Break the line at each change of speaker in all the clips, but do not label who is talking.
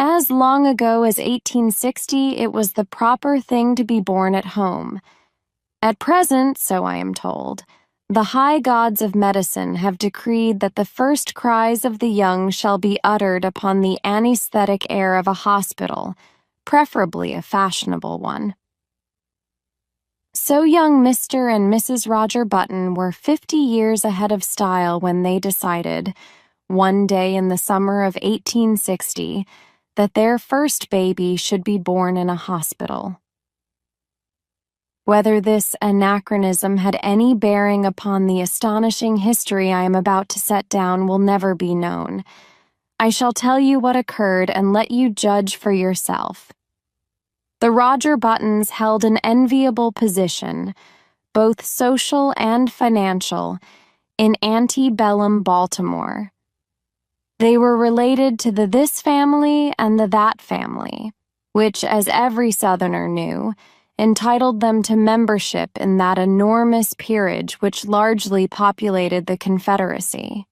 As long ago as 1860, it was the proper thing to be born at home. At present, so I am told, the high gods of medicine have decreed that the first cries of the young shall be uttered upon the anesthetic air of a hospital, preferably a fashionable one. So young Mr. and Mrs. Roger Button were 50 years ahead of style when they decided, one day in the summer of 1860, that their first baby should be born in a hospital. Whether this anachronism had any bearing upon the astonishing history I am about to set down will never be known. I shall tell you what occurred and let you judge for yourself. The Roger Buttons held an enviable position, both social and financial, in antebellum Baltimore. They were related to the this family and the that family, which, as every Southerner knew, entitled them to membership in that enormous peerage which largely populated the Confederacy.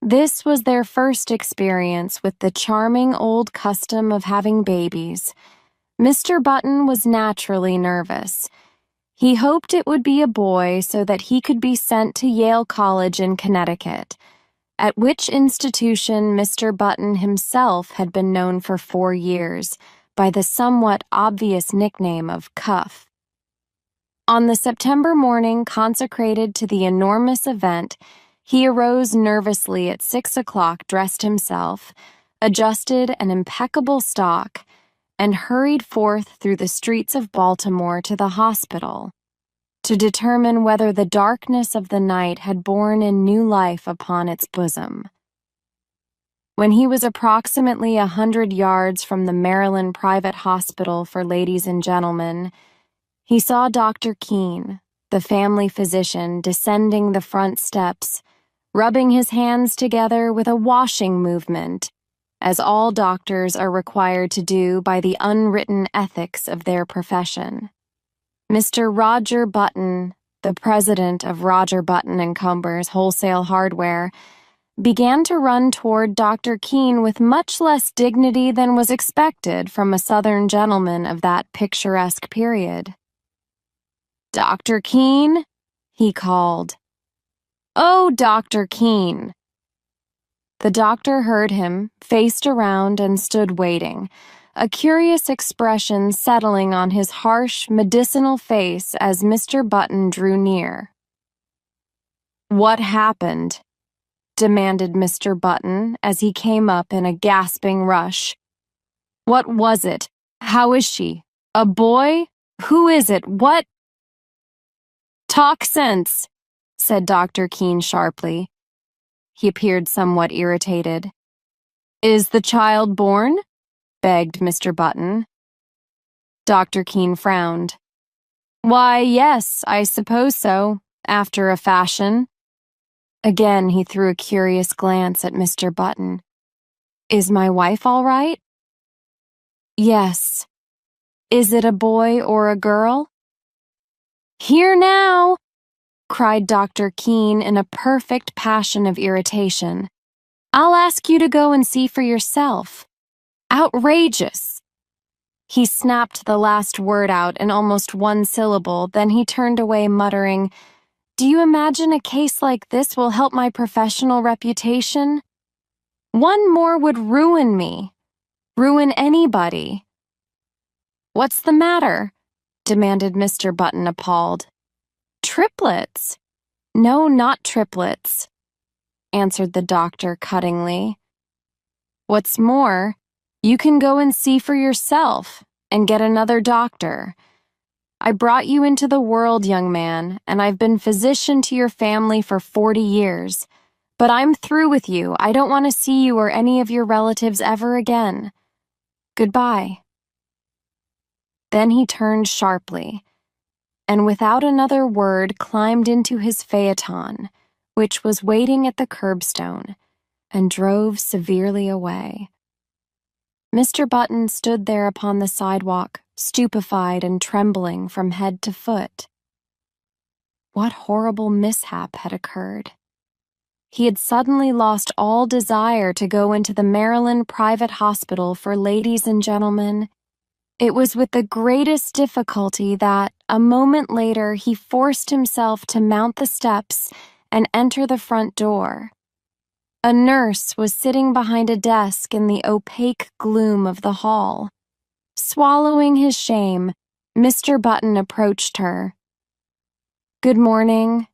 This was their first experience with the charming old custom of having babies. Mr. Button was naturally nervous. He hoped it would be a boy so that he could be sent to Yale College in Connecticut, at which institution Mr. Button himself had been known for 4 years by the somewhat obvious nickname of Cuff. On the September morning consecrated to the enormous event, he arose nervously at 6 o'clock, dressed himself, adjusted an impeccable stock, and hurried forth through the streets of Baltimore to the hospital, to determine whether the darkness of the night had borne in new life upon its bosom. When he was approximately 100 yards from the Maryland Private Hospital for Ladies and Gentlemen, he saw Dr. Keene, the family physician, descending the front steps, rubbing his hands together with a washing movement, as all doctors are required to do by the unwritten ethics of their profession. Mr. Roger Button, the president of Roger Button & Cumbers Wholesale Hardware, began to run toward Dr. Keene with much less dignity than was expected from a Southern gentleman of that picturesque period. "Dr. Keene?" he called. "Oh, Dr. Keene." The doctor heard him, faced around, and stood waiting, a curious expression settling on his harsh, medicinal face as Mr. Button drew near. "What happened?" demanded Mr. Button as he came up in a gasping rush. "What was it? How is she? A boy? Who is it? What?" "Talk sense," said Dr. Keene sharply. He appeared somewhat irritated. "Is the child born?" begged Mr. Button. Dr. Keene frowned. "Why, yes, I suppose so, after a fashion." Again he threw a curious glance at Mr. Button. "Is my wife all right?" "Yes." "Is it a boy or a girl?" "Here now!" cried Dr. Keene in a perfect passion of irritation. "I'll ask you to go and see for yourself. Outrageous!" He snapped the last word out in almost one syllable, then he turned away muttering, "Do you imagine a case like this will help my professional reputation? One more would ruin me. Ruin anybody." "What's the matter?" demanded Mr. Button, appalled. "Triplets." "No, not triplets," answered the doctor cuttingly. "What's more, you can go and see for yourself and get another doctor. I brought you into the world, young man, and I've been physician to your family for 40 years. But I'm through with you. I don't want to see you or any of your relatives ever again. Goodbye." Then he turned sharply, and without another word climbed into his phaeton, which was waiting at the curbstone, and drove severely away. Mr. Button stood there upon the sidewalk, stupefied and trembling from head to foot. What horrible mishap had occurred? he had suddenly lost all desire to go into the Maryland Private Hospital for Ladies and Gentlemen. It was with the greatest difficulty that, a moment later, he forced himself to mount the steps and enter the front door. A nurse was sitting behind a desk in the opaque gloom of the hall. Swallowing his shame, Mr. Button approached her. "Good morning,"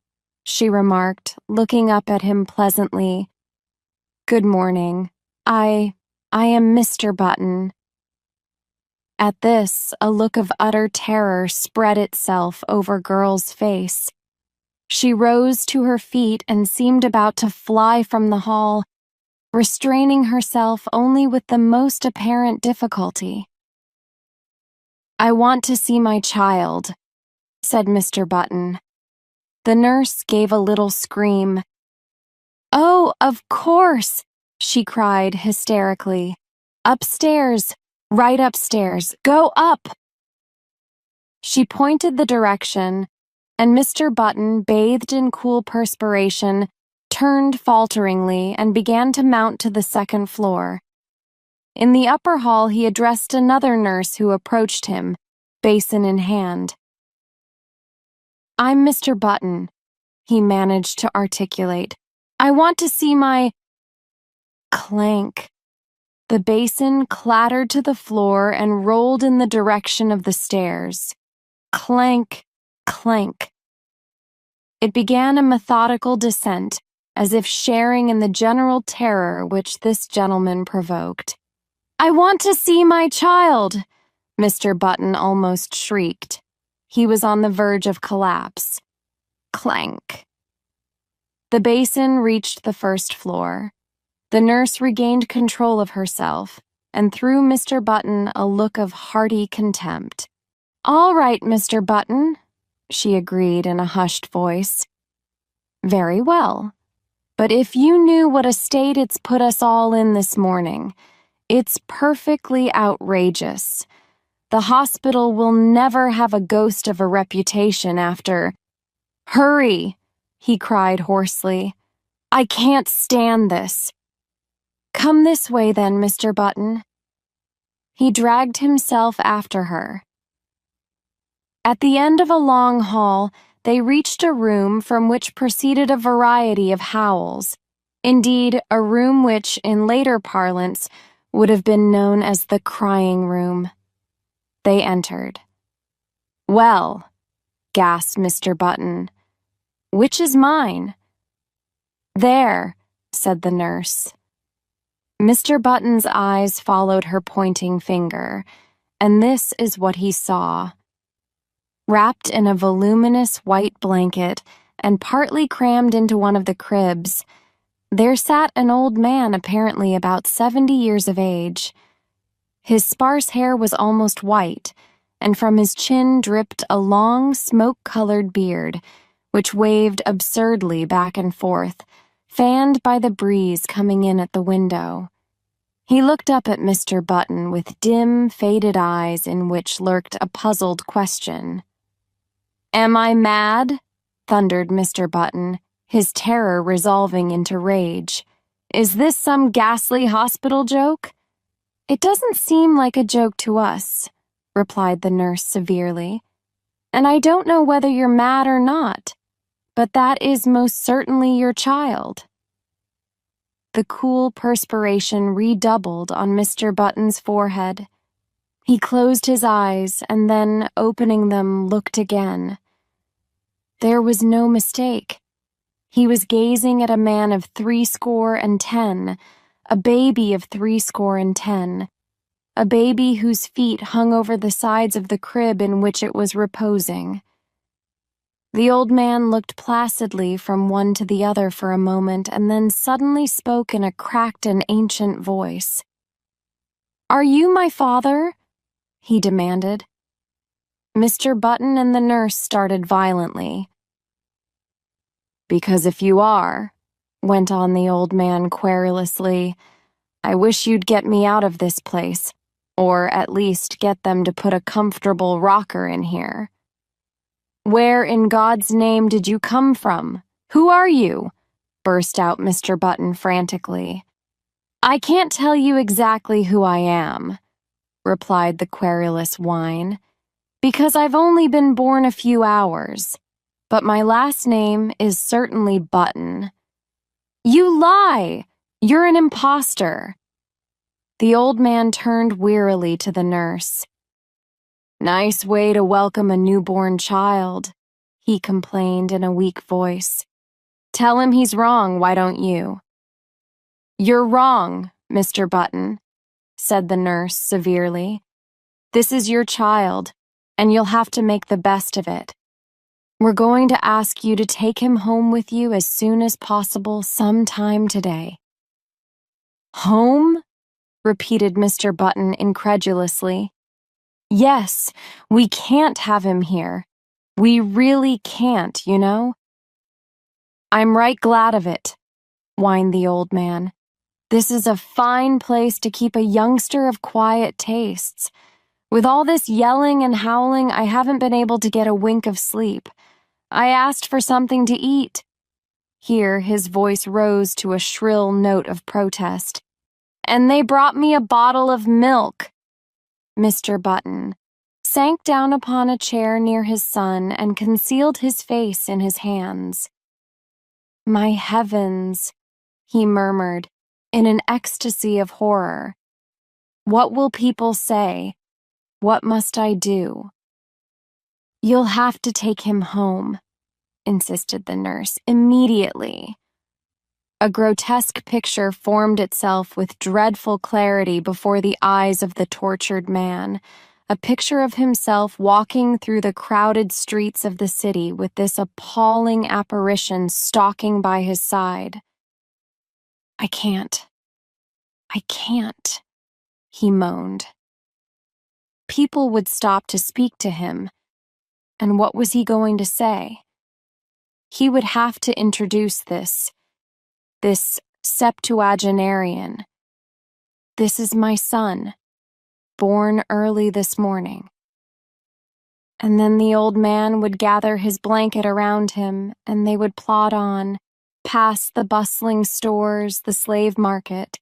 she remarked, looking up at him pleasantly. "Good morning. I am Mr. Button." At this, a look of utter terror spread itself over Girl's face. She rose to her feet and seemed about to fly from the hall, restraining herself only with the most apparent difficulty. "I want to see my child," said Mr. Button. The nurse gave a little scream. "Oh, of course," she cried hysterically. "Upstairs, right upstairs. Go up!" She pointed the direction, and Mr. Button, bathed in cool perspiration, turned falteringly and began to mount to the second floor. In the upper hall, he addressed another nurse who approached him, basin in hand. "I'm Mr. Button," he managed to articulate. "I want to see my—" Clank. The basin clattered to the floor and rolled in the direction of the stairs. Clank, clank. It began a methodical descent, as if sharing in the general terror which this gentleman provoked. "I want to see my child!" Mr. Button almost shrieked. He was on the verge of collapse. Clank. The basin reached the first floor. The nurse regained control of herself and threw Mr. Button a look of hearty contempt. "All right, Mr. Button," she agreed in a hushed voice. "Very well. But if you knew what a state it's put us all in this morning, it's perfectly outrageous. The hospital will never have a ghost of a reputation after—" "Hurry!" he cried hoarsely. "I can't stand this." "Come this way then, Mr. Button." He dragged himself after her. At the end of a long hall, they reached a room from which proceeded a variety of howls. Indeed, a room which, in later parlance, would have been known as the crying room. They entered. "Well," gasped Mr. Button, "which is mine?" "There," said the nurse. Mr. Button's eyes followed her pointing finger, and this is what he saw. Wrapped in a voluminous white blanket and partly crammed into one of the cribs, there sat an old man apparently about 70 years of age. His sparse hair was almost white, and from his chin dripped a long, smoke-colored beard, which waved absurdly back and forth, fanned by the breeze coming in at the window. He looked up at Mr. Button with dim, faded eyes in which lurked a puzzled question. "Am I mad?" thundered Mr. Button, his terror resolving into rage. "Is this some ghastly hospital joke?" "It doesn't seem like a joke to us," replied the nurse severely. "And I don't know whether you're mad or not, but that is most certainly your child." The cool perspiration redoubled on Mr. Button's forehead. He closed his eyes and then, opening them, looked again. There was no mistake. He was gazing at a man of 70, a baby of 70, a baby whose feet hung over the sides of the crib in which it was reposing. The old man looked placidly from one to the other for a moment and then suddenly spoke in a cracked and ancient voice. "Are you my father?" he demanded. Mr. Button and the nurse started violently. "Because if you are," went on the old man querulously, "I wish you'd get me out of this place, or at least get them to put a comfortable rocker in here." "Where in God's name did you come from? Who are you?" burst out Mr. Button frantically. "I can't tell you exactly who I am," replied the querulous whine, "because I've only been born a few hours, but my last name is certainly Button." "You lie! You're an imposter!" The old man turned wearily to the nurse. "Nice way to welcome a newborn child," he complained in a weak voice. "Tell him he's wrong, why don't you?" "You're wrong, Mr. Button," said the nurse severely. "This is your child, and you'll have to make the best of it. We're going to ask you to take him home with you as soon as possible sometime today." "Home?" repeated Mr. Button incredulously. "Yes, we can't have him here. We really can't, you know." "I'm right glad of it," whined the old man. "This is a fine place to keep a youngster of quiet tastes. With all this yelling and howling, I haven't been able to get a wink of sleep. I asked for something to eat." Here his voice rose to a shrill note of protest. "And they brought me a bottle of milk." Mr. Button sank down upon a chair near his son and concealed his face in his hands. "My heavens," he murmured, in an ecstasy of horror. "What will people say? What must I do?" "You'll have to take him home," insisted the nurse, "immediately." A grotesque picture formed itself with dreadful clarity before the eyes of the tortured man, a picture of himself walking through the crowded streets of the city with this appalling apparition stalking by his side. I can't," he moaned. People would stop to speak to him, and what was he going to say? He would have to introduce this septuagenarian. "This is my son, born early this morning." And then the old man would gather his blanket around him, and they would plod on, past the bustling stores, the slave market.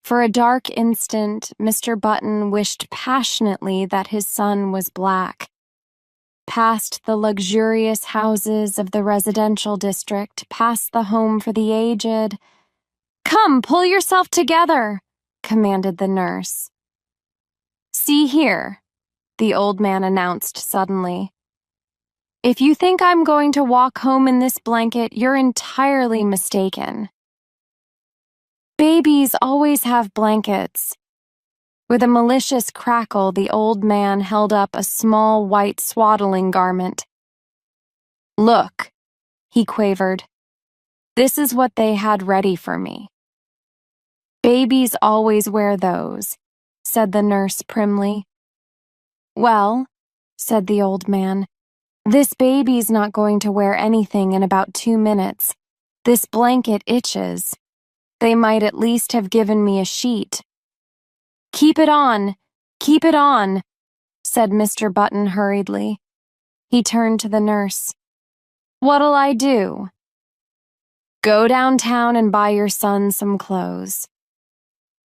For a dark instant, Mr. Button wished passionately that his son was black. Past the luxurious houses of the residential district, past the home for the aged. "Come, pull yourself together," commanded the nurse. "See here," the old man announced suddenly. "If you think I'm going to walk home in this blanket, you're entirely mistaken. Babies always have blankets." With a malicious crackle, the old man held up a small white swaddling garment. "Look," he quavered. "This is what they had ready for me." "Babies always wear those," said the nurse primly. "Well," said the old man, "this baby's not going to wear anything in about 2 minutes. This blanket itches. They might at least have given me a sheet." Keep it on, said Mr. Button hurriedly. He turned to the nurse. "What'll I do?" "Go downtown and buy your son some clothes."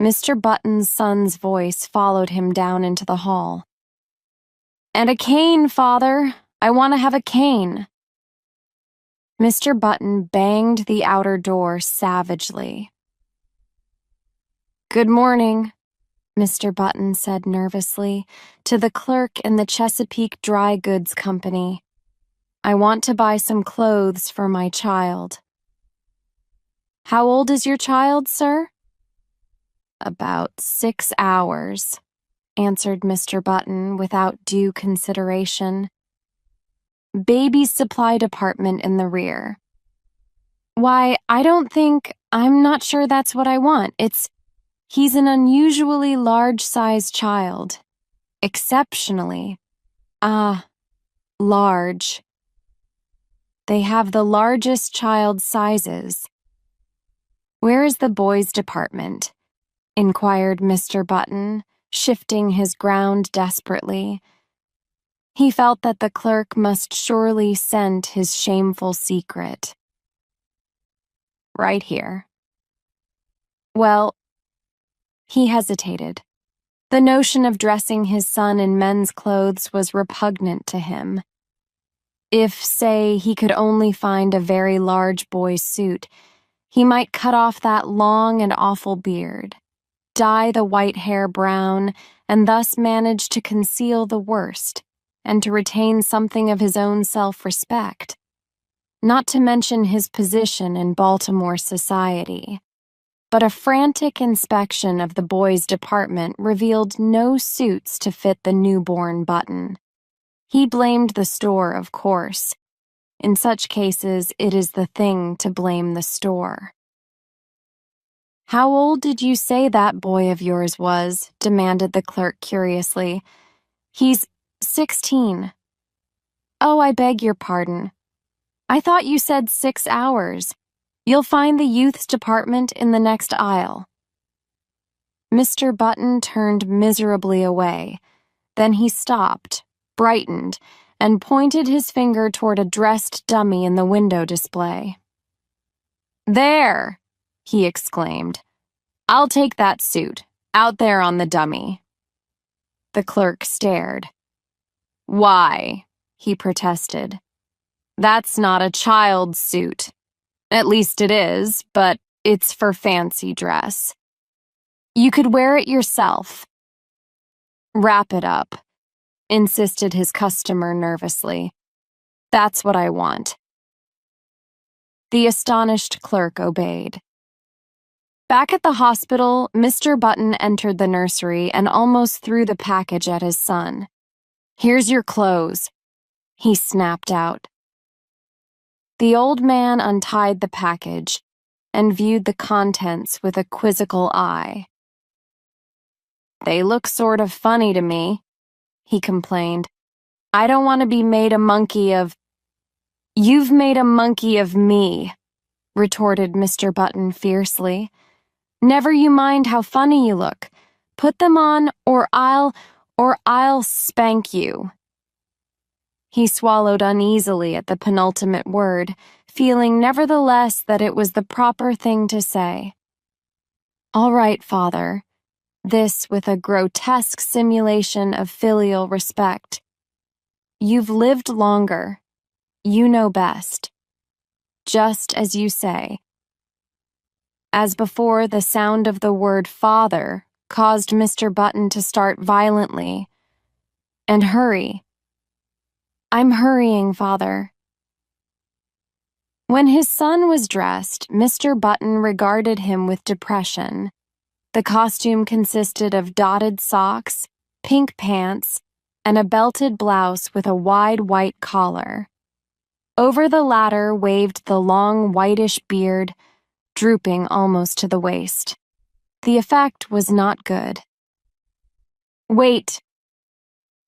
Mr. Button's son's voice followed him down into the hall. "And a cane, father. I want to have a cane." Mr. Button banged the outer door savagely. "Good morning," Mr. Button said nervously to the clerk in the Chesapeake Dry Goods Company. "I want to buy some clothes for my child." "How old is your child, sir?" "About 6 hours," answered Mr. Button without due consideration. "Baby's supply department in the rear." "Why, I'm not sure that's what I want. He's an unusually large-sized child. Exceptionally. Large. They have the largest child sizes." "Where is the boys' department?" inquired Mr. Button, shifting his ground desperately. He felt that the clerk must surely scent his shameful secret. right here. Well, he hesitated. The notion of dressing his son in men's clothes was repugnant to him. If, say, he could only find a very large boy's suit, he might cut off that long and awful beard, dye the white hair brown, and thus manage to conceal the worst, and to retain something of his own self-respect, not to mention his position in Baltimore society. But a frantic inspection of the boys' department revealed no suits to fit the newborn Button. He blamed the store, of course. In such cases, it is the thing to blame the store. "How old did you say that boy of yours was?" demanded the clerk curiously. "He's 16. "Oh, I beg your pardon. I thought you said 6 hours. You'll find the youth's department in the next aisle." Mr. Button turned miserably away. Then he stopped, brightened, and pointed his finger toward a dressed dummy in the window display. "There!" he exclaimed. "I'll take that suit, out there on the dummy." The clerk stared. "Why?" he protested. "That's not a child's suit. At least it is, but it's for fancy dress. You could wear it yourself." "Wrap it up," insisted his customer nervously. "That's what I want." The astonished clerk obeyed. Back at the hospital, Mr. Button entered the nursery and almost threw the package at his son. "Here's your clothes," he snapped out. The old man untied the package and viewed the contents with a quizzical eye. "They look sort of funny to me," he complained. "I don't want to be made a monkey of—" "You've made a monkey of me," retorted Mr. Button fiercely. "Never you mind how funny you look. Put them on, or I'll spank you." He swallowed uneasily at the penultimate word, feeling nevertheless that it was the proper thing to say. "All right, father," this with a grotesque simulation of filial respect. "You've lived longer. You know best. Just as you say." As before, the sound of the word father caused Mr. Button to start violently and hurry. "I'm hurrying, father." When his son was dressed, Mr. Button regarded him with depression. The costume consisted of dotted socks, pink pants, and a belted blouse with a wide white collar. Over the latter waved the long whitish beard, drooping almost to the waist. The effect was not good. "Wait!"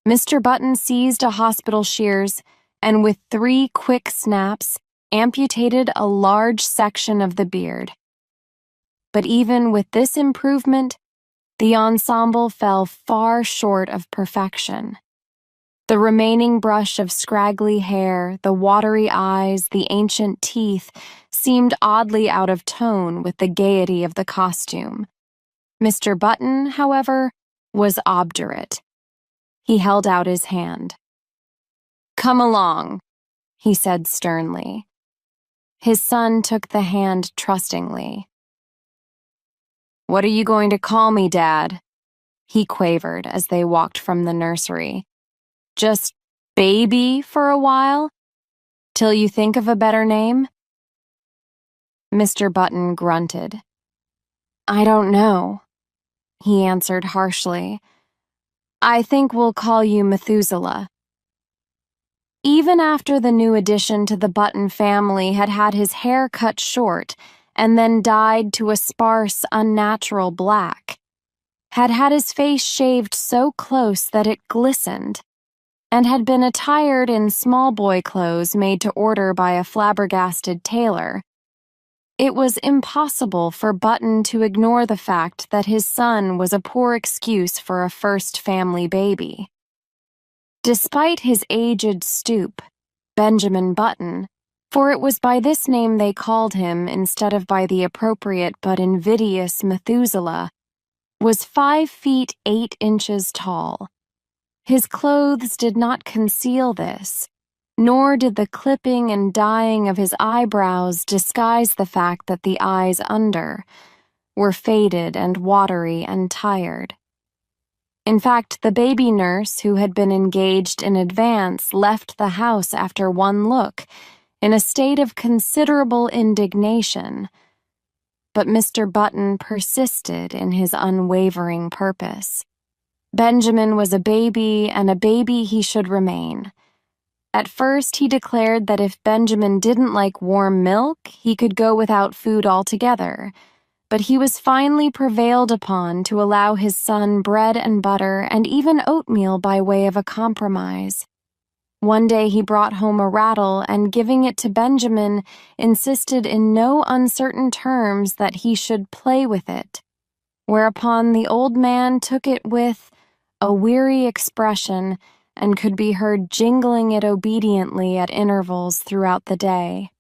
Mr. Button seized a hospital shears and with 3 quick snaps amputated a large section of the beard. But even with this improvement, the ensemble fell far short of perfection. The remaining brush of scraggly hair, the watery eyes, the ancient teeth seemed oddly out of tone with the gaiety of the costume. Mr. Button, however, was obdurate. He held out his hand. "Come along," he said sternly. His son took the hand trustingly. "What are you going to call me, Dad?" he quavered as they walked from the nursery. "Just Baby for a while? Till you think of a better name?" Mr. Button grunted. "I don't know," he answered harshly. "I think we'll call you Methuselah." Even after the new addition to the Button family had had his hair cut short and then dyed to a sparse, unnatural black, had had his face shaved so close that it glistened, and had been attired in small boy clothes made to order by a flabbergasted tailor, it was impossible for Button to ignore the fact that his son was a poor excuse for a first family baby. Despite his aged stoop, Benjamin Button, for it was by this name they called him instead of by the appropriate but invidious Methuselah, was 5 feet 8 inches tall. His clothes did not conceal this, nor did the clipping and dyeing of his eyebrows disguise the fact that the eyes under were faded and watery and tired. In fact, the baby nurse who had been engaged in advance left the house after one look, in a state of considerable indignation. But Mr. Button persisted in his unwavering purpose. Benjamin was a baby, and a baby he should remain. At first, he declared that if Benjamin didn't like warm milk, he could go without food altogether, but he was finally prevailed upon to allow his son bread and butter and even oatmeal by way of a compromise. One day he brought home a rattle and, giving it to Benjamin, insisted in no uncertain terms that he should play with it, whereupon the old man took it with a weary expression and could be heard jingling it obediently at intervals throughout the day.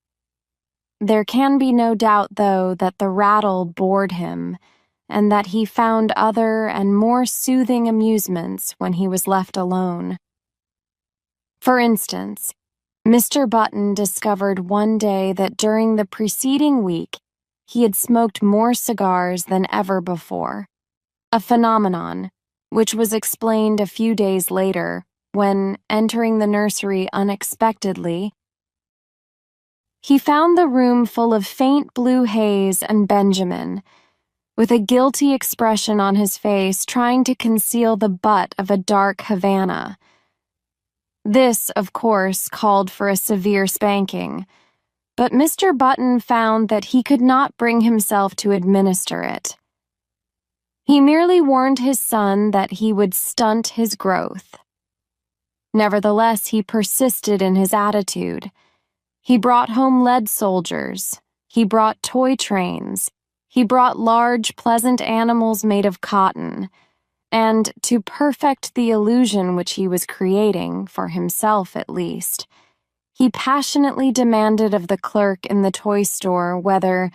There can be no doubt, though, that the rattle bored him, and that he found other and more soothing amusements when he was left alone. For instance, Mr. Button discovered one day that during the preceding week he had smoked more cigars than ever before, a phenomenon which was explained a few days later when, entering the nursery unexpectedly, he found the room full of faint blue haze and Benjamin, with a guilty expression on his face, trying to conceal the butt of a dark Havana. This, of course, called for a severe spanking, but Mr. Button found that he could not bring himself to administer it. He merely warned his son that he would stunt his growth. Nevertheless, he persisted in his attitude. He brought home lead soldiers. He brought toy trains. He brought large, pleasant animals made of cotton. And, to perfect the illusion which he was creating, for himself at least, he passionately demanded of the clerk in the toy store whether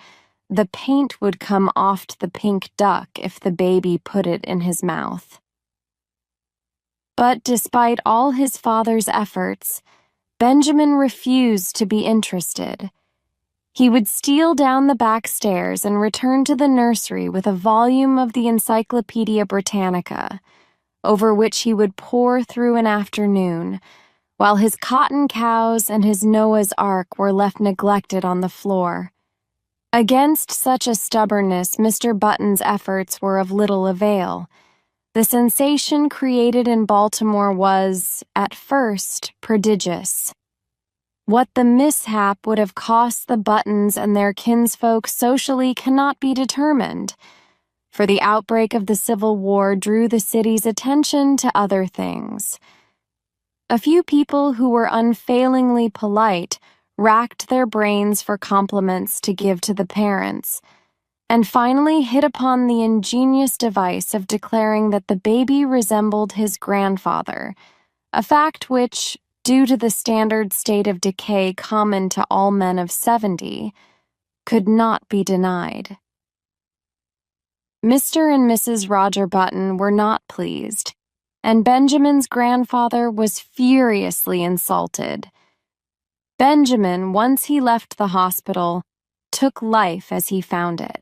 the paint would come off the pink duck if the baby put it in his mouth. But despite all his father's efforts, Benjamin refused to be interested. He would steal down the back stairs and return to the nursery with a volume of the Encyclopedia Britannica, over which he would pore through an afternoon, while his cotton cows and his Noah's Ark were left neglected on the floor. Against such a stubbornness, Mr. Button's efforts were of little avail. The sensation created in Baltimore was, at first, prodigious. What the mishap would have cost the Buttons and their kinsfolk socially cannot be determined, for the outbreak of the Civil War drew the city's attention to other things. A few people who were unfailingly polite racked their brains for compliments to give to the parents, and finally hit upon the ingenious device of declaring that the baby resembled his grandfather, a fact which, due to the standard state of decay common to all men of 70, could not be denied. Mr. and Mrs. Roger Button were not pleased, and Benjamin's grandfather was furiously insulted. Benjamin, once he left the hospital, took life as he found it.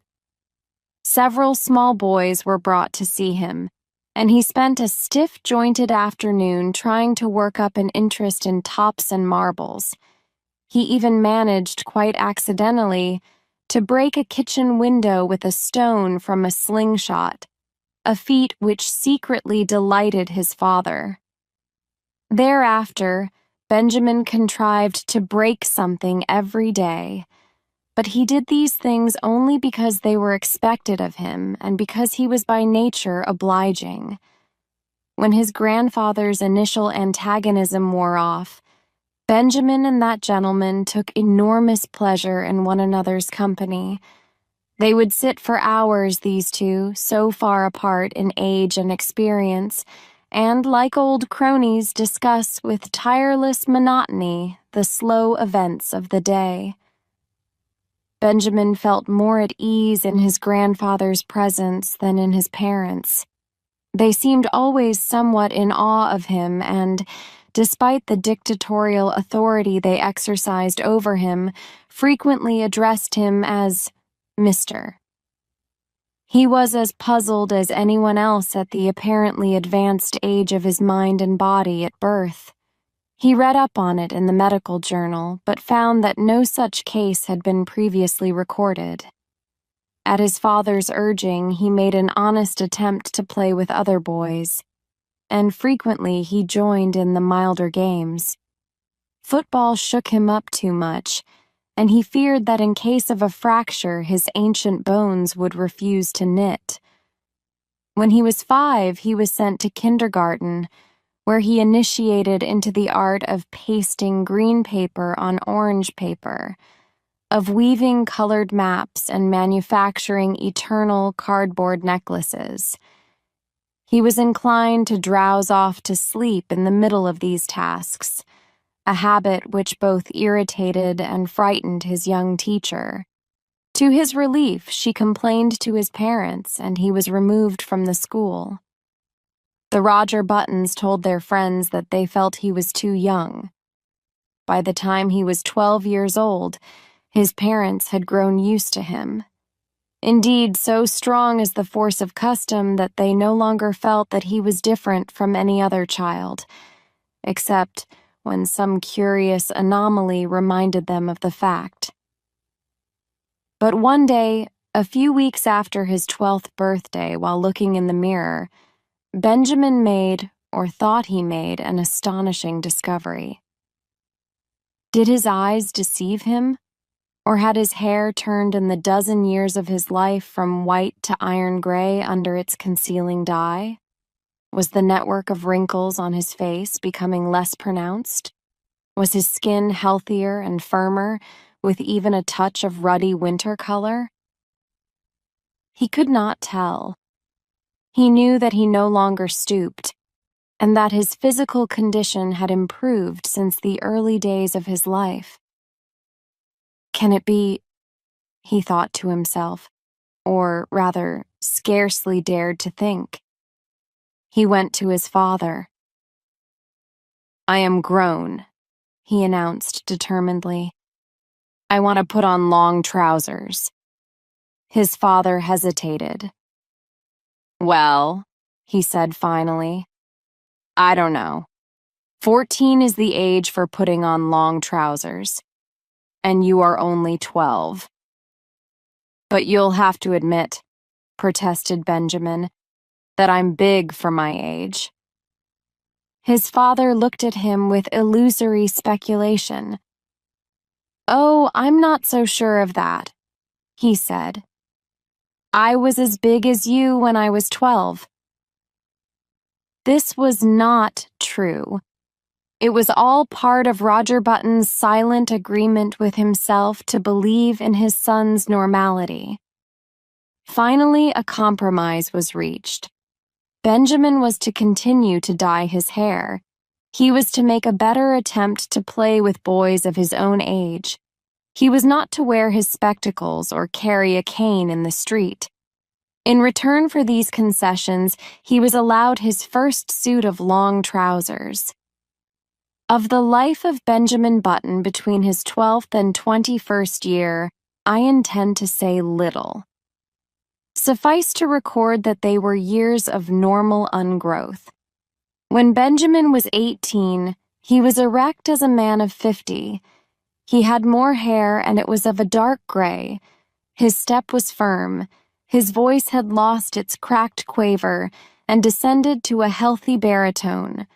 Several small boys were brought to see him, and he spent a stiff-jointed afternoon trying to work up an interest in tops and marbles. He even managed, quite accidentally, to break a kitchen window with a stone from a slingshot, a feat which secretly delighted his father. Thereafter, Benjamin contrived to break something every day, but he did these things only because they were expected of him and because he was by nature obliging. When his grandfather's initial antagonism wore off, Benjamin and that gentleman took enormous pleasure in one another's company. They would sit for hours, these two, so far apart in age and experience, and, like old cronies, discuss with tireless monotony the slow events of the day. Benjamin felt more at ease in his grandfather's presence than in his parents'. They seemed always somewhat in awe of him and, despite the dictatorial authority they exercised over him, frequently addressed him as Mr. He was as puzzled as anyone else at the apparently advanced age of his mind and body at birth. He read up on it in the medical journal, but found that no such case had been previously recorded. At his father's urging, he made an honest attempt to play with other boys, and frequently he joined in the milder games. Football shook him up too much, and he feared that in case of a fracture his ancient bones would refuse to knit. When he was 5, he was sent to kindergarten, where he initiated into the art of pasting green paper on orange paper, of weaving colored maps and manufacturing eternal cardboard necklaces. He was inclined to drowse off to sleep in the middle of these tasks, a habit which both irritated and frightened his young teacher. To his relief, she complained to his parents, and he was removed from the school. The Roger Buttons told their friends that they felt he was too young. By the time he was 12 years old, his parents had grown used to him. Indeed, so strong is the force of custom that they no longer felt that he was different from any other child, except when some curious anomaly reminded them of the fact. But one day, a few weeks after his 12th birthday, while looking in the mirror, Benjamin made, or thought he made, an astonishing discovery. Did his eyes deceive him? Or had his hair turned in the dozen years of his life from white to iron gray under its concealing dye? Was the network of wrinkles on his face becoming less pronounced? Was his skin healthier and firmer, with even a touch of ruddy winter color? He could not tell. He knew that he no longer stooped, and that his physical condition had improved since the early days of his life. Can it be, he thought to himself, or rather, scarcely dared to think. He went to his father. "I am grown," he announced determinedly. "I want to put on long trousers." His father hesitated. "Well," he said finally, "I don't know. 14 is the age for putting on long trousers. And you are only 12. "But you'll have to admit," protested Benjamin, "that I'm big for my age." His father looked at him with illusory speculation. "Oh, I'm not so sure of that," he said. "I was as big as you when I was 12. This was not true. It was all part of Roger Button's silent agreement with himself to believe in his son's normality. Finally, a compromise was reached. Benjamin was to continue to dye his hair. He was to make a better attempt to play with boys of his own age. He was not to wear his spectacles or carry a cane in the street. In return for these concessions, he was allowed his first suit of long trousers. Of the life of Benjamin Button between his 12th and 21st year, I intend to say little. Suffice to record that they were years of normal ungrowth. When Benjamin was 18, he was erect as a man of 50. He had more hair and it was of a dark gray. His step was firm. His voice had lost its cracked quaver and descended to a healthy baritone.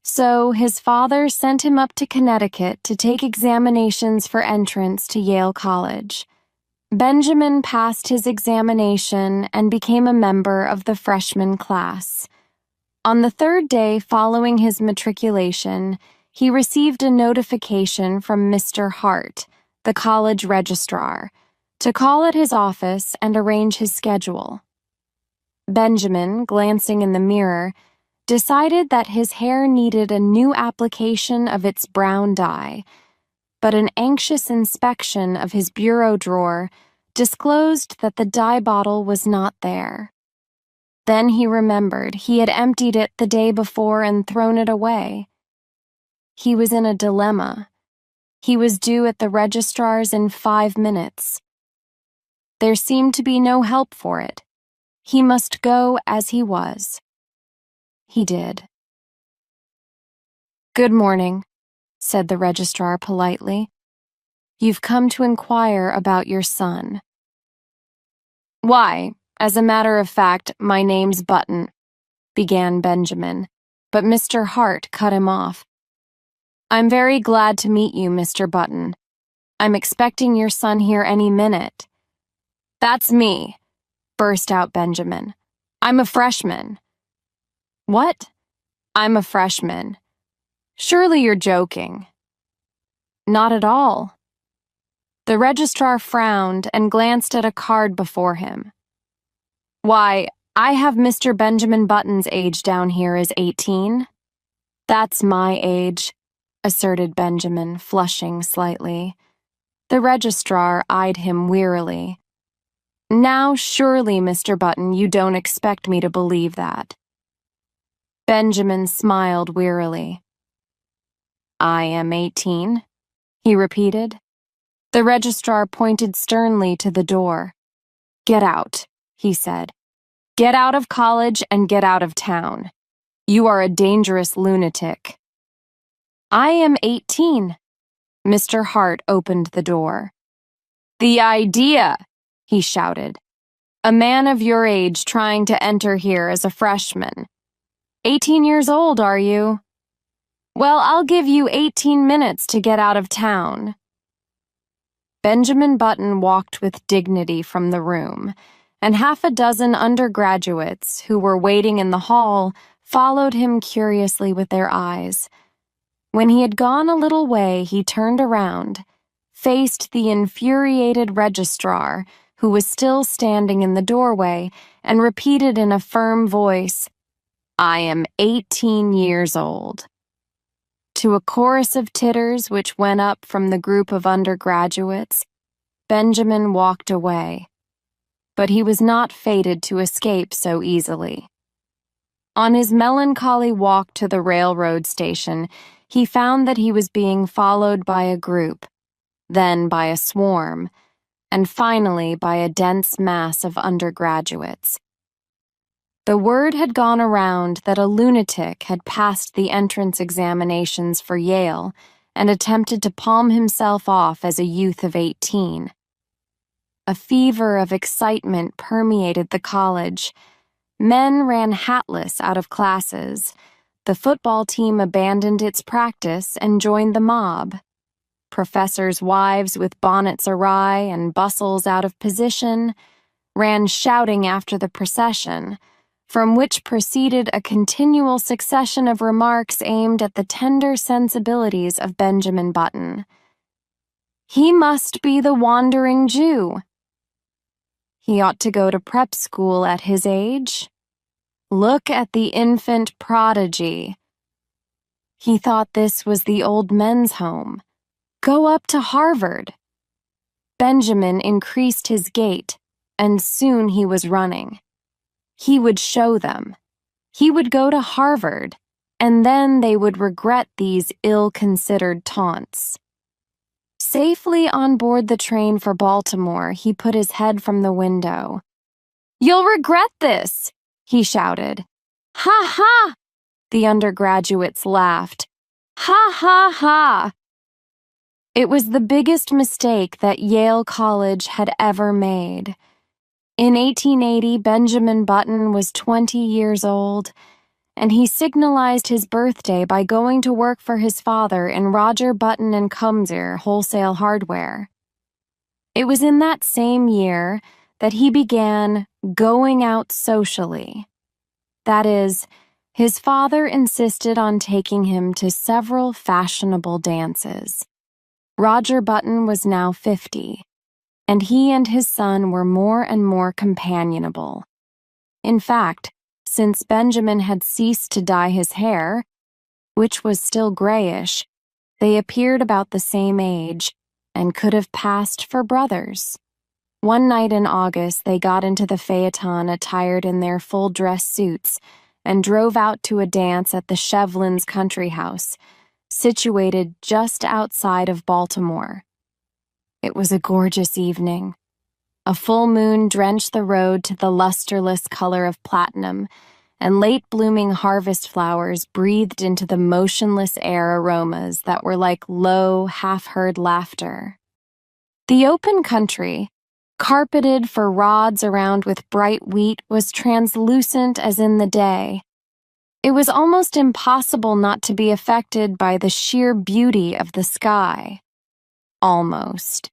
So his father sent him up to Connecticut to take examinations for entrance to Yale College. Benjamin passed his examination and became a member of the freshman class. On the 3rd day following his matriculation, he received a notification from Mr. Hart, the college registrar, to call at his office and arrange his schedule. Benjamin, glancing in the mirror, decided that his hair needed a new application of its brown dye, but an anxious inspection of his bureau drawer disclosed that the dye bottle was not there. Then he remembered he had emptied it the day before and thrown it away. He was in a dilemma. He was due at the registrar's in 5 minutes. There seemed to be no help for it. He must go as he was. He did. "Good morning," said the registrar politely. "You've come to inquire about your son." "Why, as a matter of fact, my name's Button," began Benjamin, but Mr. Hart cut him off. "I'm very glad to meet you, Mr. Button. I'm expecting your son here any minute." "That's me," burst out Benjamin. "I'm a freshman." "What?" "I'm a freshman. Surely you're joking." "Not at all." The registrar frowned and glanced at a card before him. "Why, I have Mr. Benjamin Button's age down here as 18. "That's my age," asserted Benjamin, flushing slightly. The registrar eyed him wearily. "Now, surely, Mr. Button, you don't expect me to believe that." Benjamin smiled wearily. "I am 18, he repeated. The registrar pointed sternly to the door. "Get out," he said. "Get out of college and get out of town. You are a dangerous lunatic." "I am 18. Mr. Hart opened the door. "The idea!" he shouted. "A man of your age trying to enter here as a freshman. 18 years old, are you? Well, I'll give you 18 minutes to get out of town." Benjamin Button walked with dignity from the room, and half a dozen undergraduates who were waiting in the hall followed him curiously with their eyes. When he had gone a little way, he turned around, faced the infuriated registrar, who was still standing in the doorway, and repeated in a firm voice, "I am 18 years old." To a chorus of titters which went up from the group of undergraduates, Benjamin walked away. But he was not fated to escape so easily. On his melancholy walk to the railroad station, he found that he was being followed by a group, then by a swarm, and finally by a dense mass of undergraduates. The word had gone around that a lunatic had passed the entrance examinations for Yale and attempted to palm himself off as a youth of 18. A fever of excitement permeated the college. Men ran hatless out of classes. The football team abandoned its practice and joined the mob. Professors' wives with bonnets awry and bustles out of position ran shouting after the procession, from which proceeded a continual succession of remarks aimed at the tender sensibilities of Benjamin Button. He must be the wandering Jew. He ought to go to prep school at his age. Look at the infant prodigy. He thought this was the old men's home. Go up to Harvard. Benjamin increased his gait, and soon he was running. He would show them. He would go to Harvard, and then they would regret these ill-considered taunts. Safely on board the train for Baltimore, he put his head from the window. "You'll regret this," he shouted. "Ha ha!" The undergraduates laughed. "Ha ha ha!" It was the biggest mistake that Yale College had ever made. In 1880, Benjamin Button was 20 years old, and he signalized his birthday by going to work for his father in Roger Button and Cumser Wholesale Hardware. It was in that same year that he began going out socially. That is, his father insisted on taking him to several fashionable dances. Roger Button was now 50. And he and his son were more and more companionable. In fact, Since Benjamin had ceased to dye his hair, which was still grayish, they appeared about the same age and could have passed for brothers. One night in August, they got into the phaeton attired in their full-dress suits and drove out to a dance at the Shevlins' country house, situated just outside of Baltimore. It was a gorgeous evening. A full moon drenched the road to the lusterless color of platinum, and late-blooming harvest flowers breathed into the motionless air aromas that were like low, half-heard laughter. The open country, carpeted for rods around with bright wheat, was translucent as in the day. It was almost impossible not to be affected by the sheer beauty of the sky. Almost.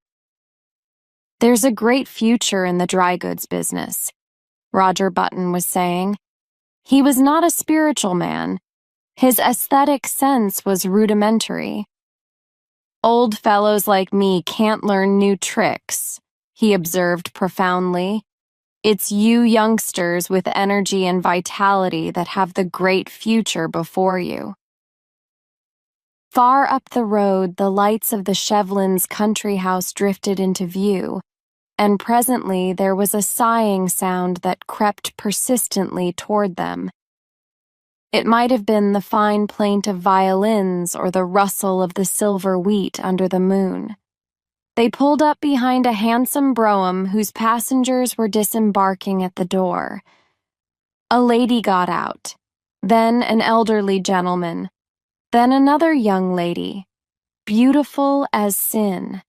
"There's a great future in the dry goods business," Roger Button was saying. He was not a spiritual man. His aesthetic sense was rudimentary. "Old fellows like me can't learn new tricks," he observed profoundly. "It's you youngsters with energy and vitality that have the great future before you." Far up the road, the lights of the Shevlins' country house drifted into view, and presently there was a sighing sound that crept persistently toward them. It might have been the fine plaint of violins or the rustle of the silver wheat under the moon. They pulled up behind a handsome brougham whose passengers were disembarking at the door. A lady got out, then an elderly gentleman, then another young lady, beautiful as sin.